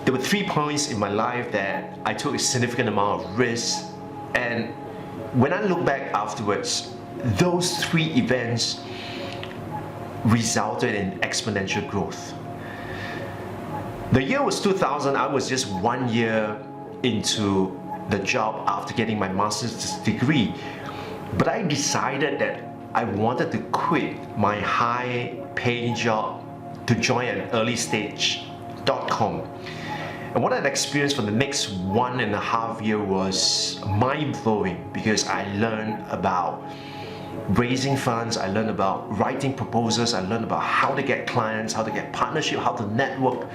There were 3 points in my life that I took a significant amount of risk, and when I look back afterwards, those 3 events resulted in exponential growth. The year was 2000. I was just 1 year into the job after getting my master's degree, but I decided that I wanted to quit my high-paying job to join an early stage .com. And what I'd experienced for the next 1.5 years was mind-blowing, because I learned about raising funds, I learned about writing proposals, I learned about how to get clients, how to get partnership, how to network,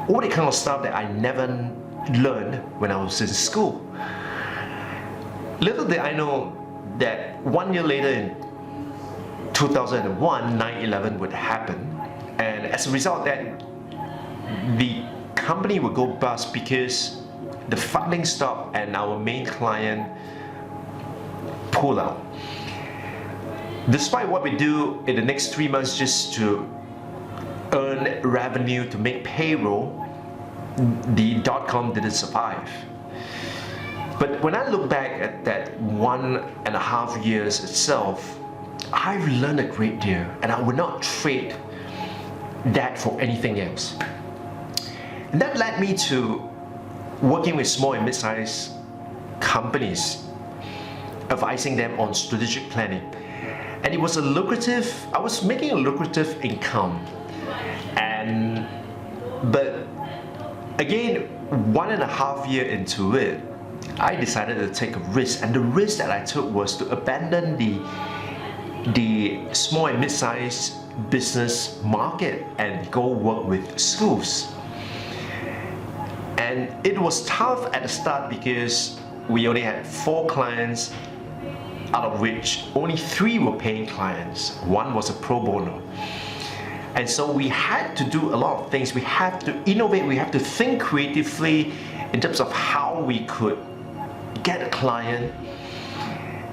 all the kind of stuff that I never learned when I was in school. Little did I know that 1 year later in 2001, 9/11 would happen, and as a result that the company would go bust because the funding stopped and our main client pulled out. Despite what we do in the next 3 months just to earn revenue to make payroll, the .com didn't survive. But when I look back at that 1.5 years itself, I've learned a great deal, and I would not trade that for anything else. And that led me to working with small and mid-sized companies, advising them on strategic planning. And it was a lucrative, I was making a lucrative income. But again, 1.5 years into it, I decided to take a risk, and the risk that I took was to abandon the small and mid-sized business market and go work with schools. And it was tough at the start because we only had 4 clients, out of which only 3 were paying clients. 1 was a pro bono. And so we had to do a lot of things. We have to innovate, we have to think creatively in terms of how we could get a client.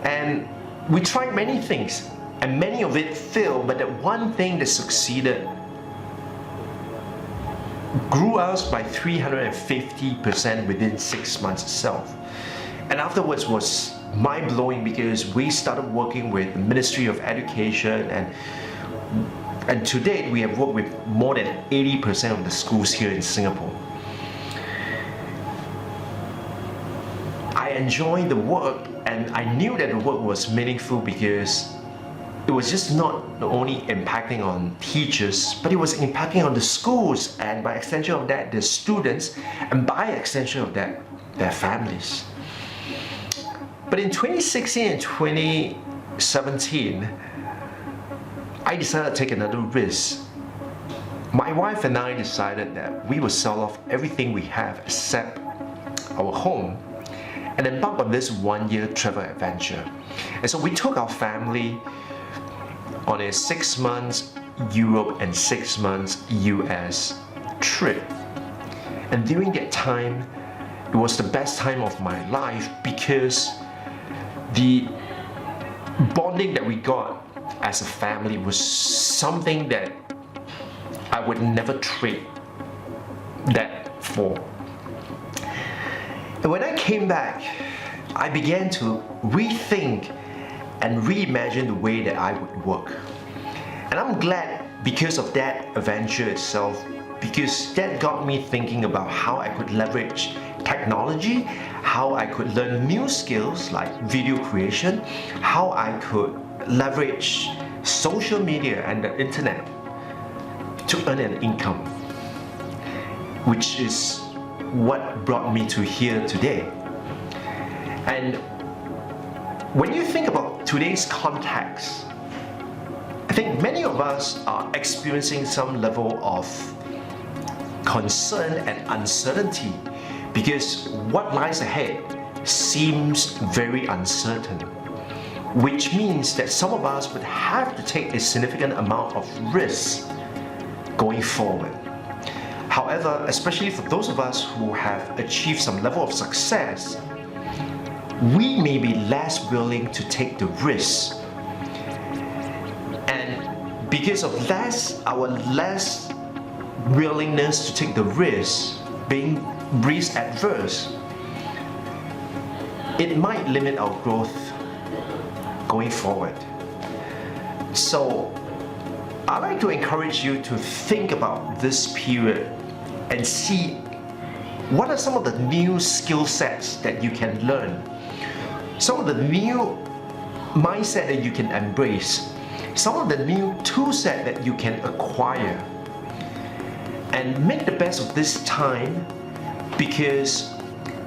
And we tried many things, and many of it failed, but the one thing that succeeded grew us by 350% within 6 months itself. And afterwards was mind-blowing, because we started working with the Ministry of Education, and to date we have worked with more than 80% of the schools here in Singapore. I enjoyed the work, and I knew that the work was meaningful because it was just not only impacting on teachers, but it was impacting on the schools, and by extension of that, the students, and by extension of that, their families. But in 2016 and 2017, I decided to take another risk. My wife and I decided that we would sell off everything we have except our home and embark on this 1-year travel adventure. And so we took our family on a 6 months Europe and 6 months US trip. And during that time, it was the best time of my life, because the bonding that we got as a family was something that I would never trade that for. And when I came back, I began to rethink and reimagine the way that I would work. And I'm glad because of that adventure itself, because that got me thinking about how I could leverage technology, how I could learn new skills like video creation, how I could leverage social media and the internet to earn an income, which is what brought me to here today. And when you think about today's context, I think many of us are experiencing some level of concern and uncertainty, because what lies ahead seems very uncertain, which means that some of us would have to take a significant amount of risk going forward. However, especially for those of us who have achieved some level of success, we may be less willing to take the risk. And because of our less willingness to take the risk, being risk adverse, it might limit our growth going forward. So I'd like to encourage you to think about this period and see what are some of the new skill sets that you can learn, some of the new mindset that you can embrace, some of the new tool set that you can acquire, and make the best of this time, because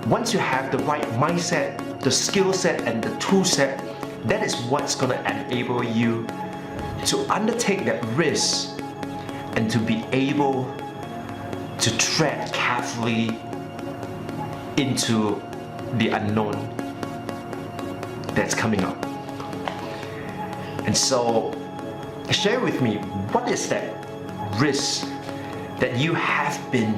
once you have the right mindset, the skill set and the tool set, that is what's going to enable you to undertake that risk and to be able to tread carefully into the unknown that's coming up. And so share with me, what is that risk that you have been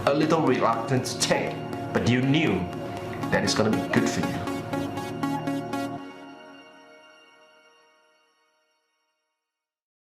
a little reluctant to take, but you knew that it's going to be good for you?